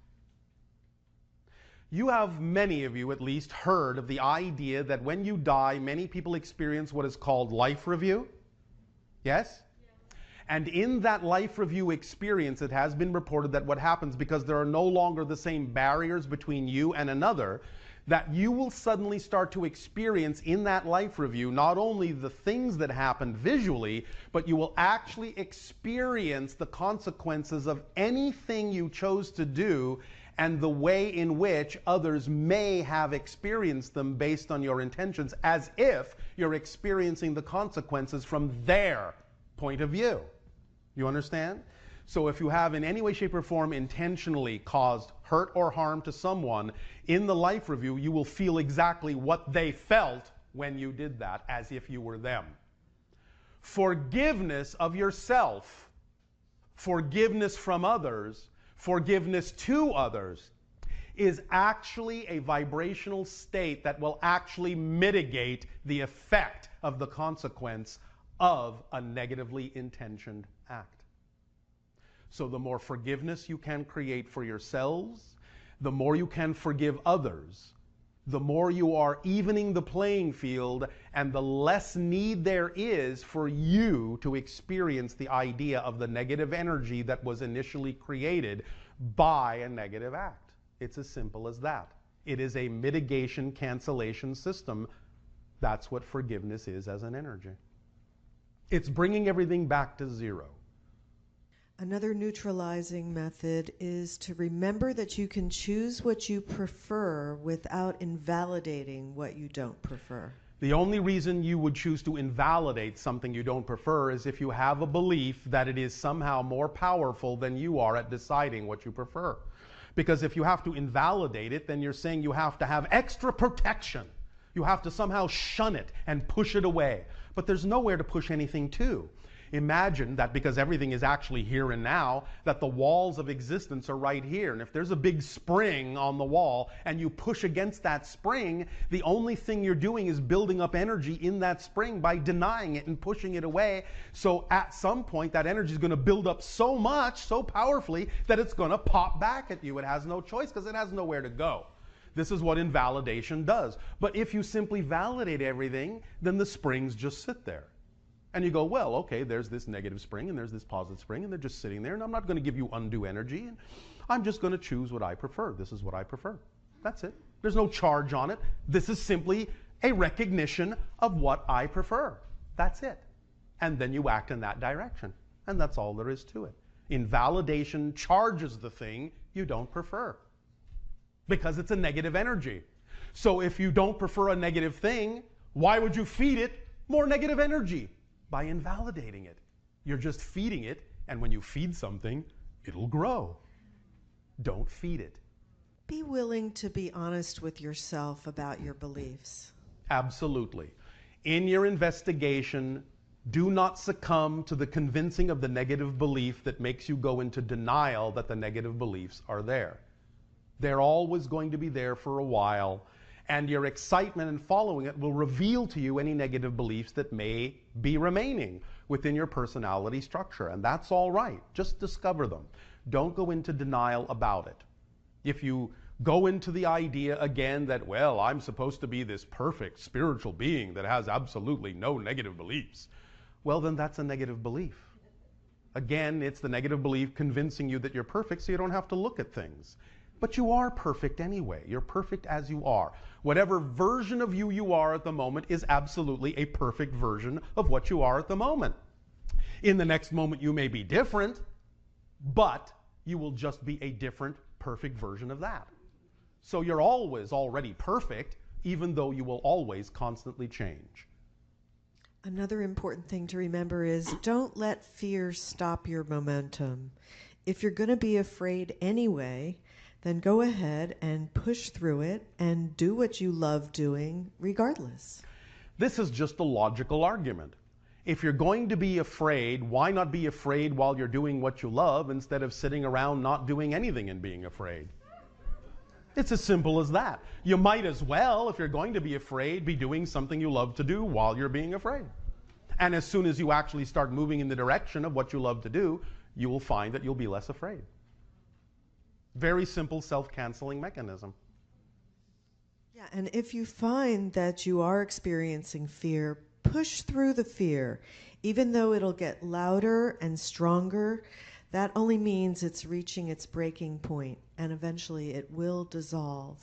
You have, many of you at least, heard of the idea that when you die, many people experience what is called life review. Yes? And in that life review experience, it has been reported that what happens, because there are no longer the same barriers between you and another, that you will suddenly start to experience in that life review not only the things that happened visually, but you will actually experience the consequences of anything you chose to do and the way in which others may have experienced them based on your intentions, as if you're experiencing the consequences from their point of view. You understand? So if you have in any way, shape, or form intentionally caused hurt or harm to someone, in the life review, you will feel exactly what they felt when you did that, as if you were them. Forgiveness of yourself, forgiveness from others, forgiveness to others is actually a vibrational state that will actually mitigate the effect of the consequence of a negatively intentioned act. So the more forgiveness you can create for yourselves, the more you can forgive others, the more you are evening the playing field, and the less need there is for you to experience the idea of the negative energy that was initially created by a negative act. It's as simple as that. It is a mitigation cancellation system. That's what forgiveness is as an energy. It's bringing everything back to zero. Another neutralizing method is to remember that you can choose what you prefer without invalidating what you don't prefer. The only reason you would choose to invalidate something you don't prefer is if you have a belief that it is somehow more powerful than you are at deciding what you prefer. Because if you have to invalidate it, then you're saying you have to have extra protection. You have to somehow shun it and push it away. But there's nowhere to push anything to. Imagine that because everything is actually here and now, that the walls of existence are right here. And if there's a big spring on the wall and you push against that spring, the only thing you're doing is building up energy in that spring by denying it and pushing it away. So at some point, that energy is going to build up so much, so powerfully, that it's going to pop back at you. It has no choice because it has nowhere to go. This is what invalidation does. But if you simply validate everything, then the springs just sit there. And you go, well, okay, there's this negative spring and there's this positive spring and they're just sitting there and I'm not going to give you undue energy. And I'm just going to choose what I prefer. This is what I prefer. That's it. There's no charge on it. This is simply a recognition of what I prefer. That's it. And then you act in that direction. And that's all there is to it. Invalidation charges the thing you don't prefer because it's a negative energy. So if you don't prefer a negative thing, why would you feed it more negative energy? By invalidating it. You're just feeding it, and when you feed something, it'll grow. Don't feed it. Be willing to be honest with yourself about your beliefs. Absolutely. In your investigation, do not succumb to the convincing of the negative belief that makes you go into denial that the negative beliefs are there. They're always going to be there for a while, And your excitement in following it will reveal to you any negative beliefs that may be remaining within your personality structure. And that's all right. Just discover them. Don't go into denial about it. If you go into the idea again that, well, I'm supposed to be this perfect spiritual being that has absolutely no negative beliefs, well, then that's a negative belief. Again, it's the negative belief convincing you that you're perfect so you don't have to look at things. But you are perfect anyway. You're perfect as you are. Whatever version of you you are at the moment is absolutely a perfect version of what you are at the moment. In the next moment, you may be different, but you will just be a different, perfect version of that. So you're always already perfect, even though you will always constantly change. Another important thing to remember is don't let fear stop your momentum. If you're going to be afraid anyway, then go ahead and push through it and do what you love doing regardless. This is just a logical argument. If you're going to be afraid, why not be afraid while you're doing what you love instead of sitting around not doing anything and being afraid? It's as simple as that. You might as well, if you're going to be afraid, be doing something you love to do while you're being afraid. And as soon as you actually start moving in the direction of what you love to do, you will find that you'll be less afraid. Very simple self-canceling mechanism. Yeah, and if you find that you are experiencing fear, push through the fear. Even though it'll get louder and stronger, that only means it's reaching its breaking point, and eventually it will dissolve.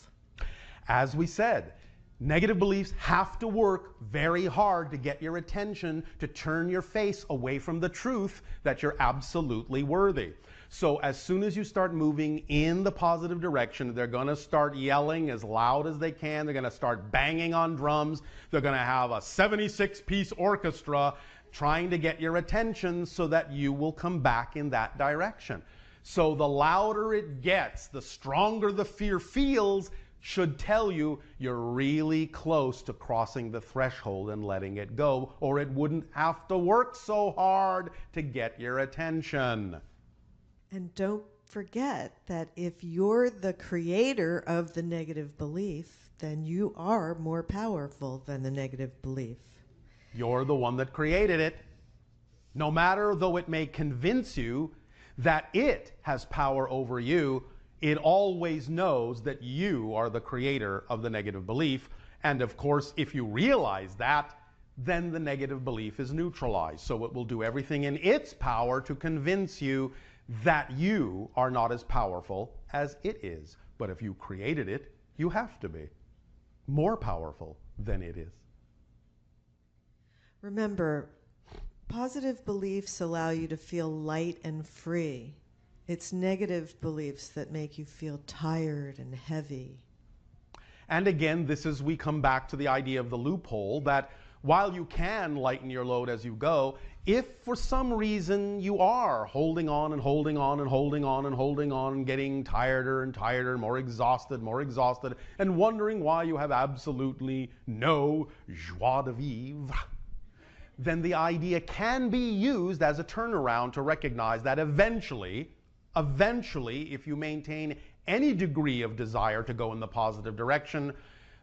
As we said, negative beliefs have to work very hard to get your attention, to turn your face away from the truth that you're absolutely worthy. So as soon as you start moving in the positive direction, they're going to start yelling as loud as they can. They're going to start banging on drums. They're going to have a 76-piece orchestra trying to get your attention so that you will come back in that direction. So the louder it gets, the stronger the fear feels, should tell you you're really close to crossing the threshold and letting it go, or it wouldn't have to work so hard to get your attention. And don't forget that if you're the creator of the negative belief, then you are more powerful than the negative belief. You're the one that created it. No matter though it may convince you that it has power over you, it always knows that you are the creator of the negative belief. And of course, if you realize that, then the negative belief is neutralized. So it will do everything in its power to convince you that you are not as powerful as it is. But if you created it, you have to be more powerful than it is. Remember, positive beliefs allow you to feel light and free. It's negative beliefs that make you feel tired and heavy. And again, we come back to the idea of the loophole that while you can lighten your load as you go, if for some reason you are holding on and holding on and holding on and holding on and getting tireder and tireder, more exhausted, and wondering why you have absolutely no joie de vivre, then the idea can be used as a turnaround to recognize that eventually, if you maintain any degree of desire to go in the positive direction,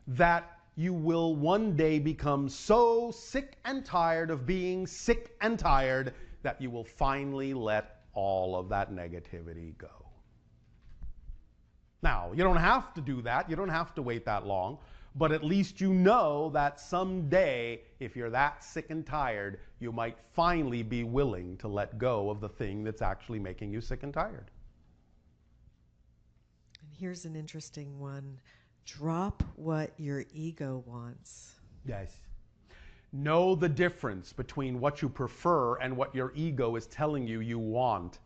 that you will one day become so sick and tired of being sick and tired that you will finally let all of that negativity go. Now, you don't have to do that. You don't have to wait that long. But at least you know that someday, if you're that sick and tired, you might finally be willing to let go of the thing that's actually making you sick and tired. And here's an interesting one. Drop what your ego wants. Yes. Know the difference between what you prefer and what your ego is telling you you want.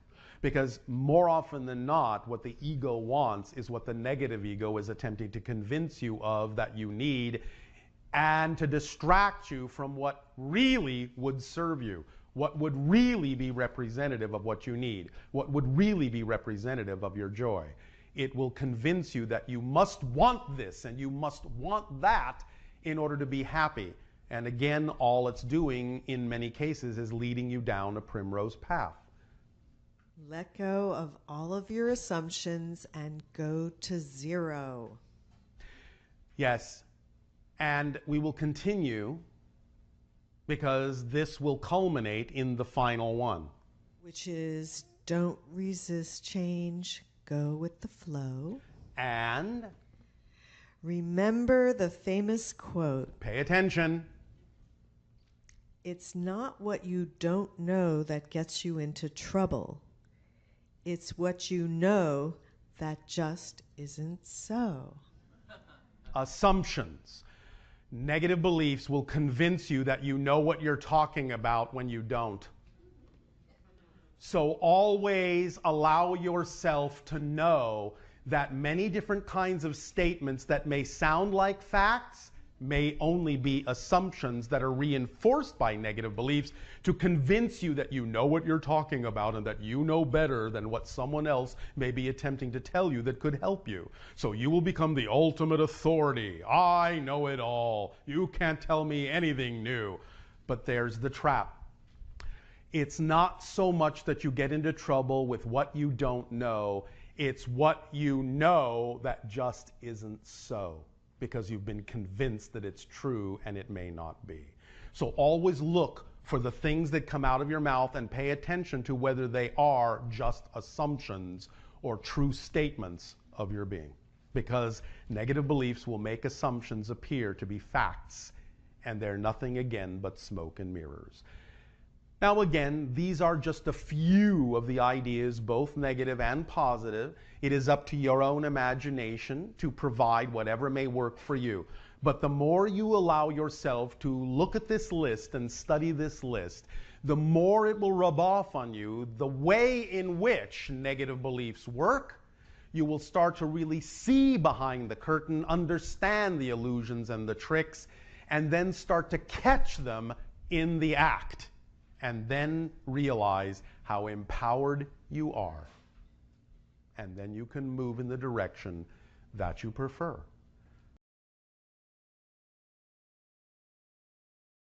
Because more often than not, what the ego wants is what the negative ego is attempting to convince you of that you need, and to distract you from what really would serve you, what would really be representative of what you need, what would really be representative of your joy. It will convince you that you must want this and you must want that in order to be happy. And again, all it's doing in many cases is leading you down a primrose path. Let go of all of your assumptions and go to zero. Yes. And we will continue because this will culminate in the final one. Which is don't resist change, go with the flow. And Remember the famous quote. pay attention. It's not what you don't know that gets you into trouble. It's what you know that just isn't so. Assumptions. Negative beliefs will convince you that you know what you're talking about when you don't. So always allow yourself to know that many different kinds of statements that may sound like facts may only be assumptions that are reinforced by negative beliefs to convince you that you know what you're talking about and that you know better than what someone else may be attempting to tell you that could help you. So you will become the ultimate authority. I know it all. You can't tell me anything new. But there's the trap. It's not so much that you get into trouble with what you don't know. It's what you know that just isn't so, because you've been convinced that it's true and it may not be. So always look for the things that come out of your mouth and pay attention to whether they are just assumptions or true statements of your being. Because negative beliefs will make assumptions appear to be facts, and they're nothing again but smoke and mirrors. Now again, these are just a few of the ideas, both negative and positive. It is up to your own imagination to provide whatever may work for you. But the more you allow yourself to look at this list and study this list, the more it will rub off on you the way in which negative beliefs work. You will start to really see behind the curtain, understand the illusions and the tricks, and then start to catch them in the act. And then realize how empowered you are. And then you can move in the direction that you prefer.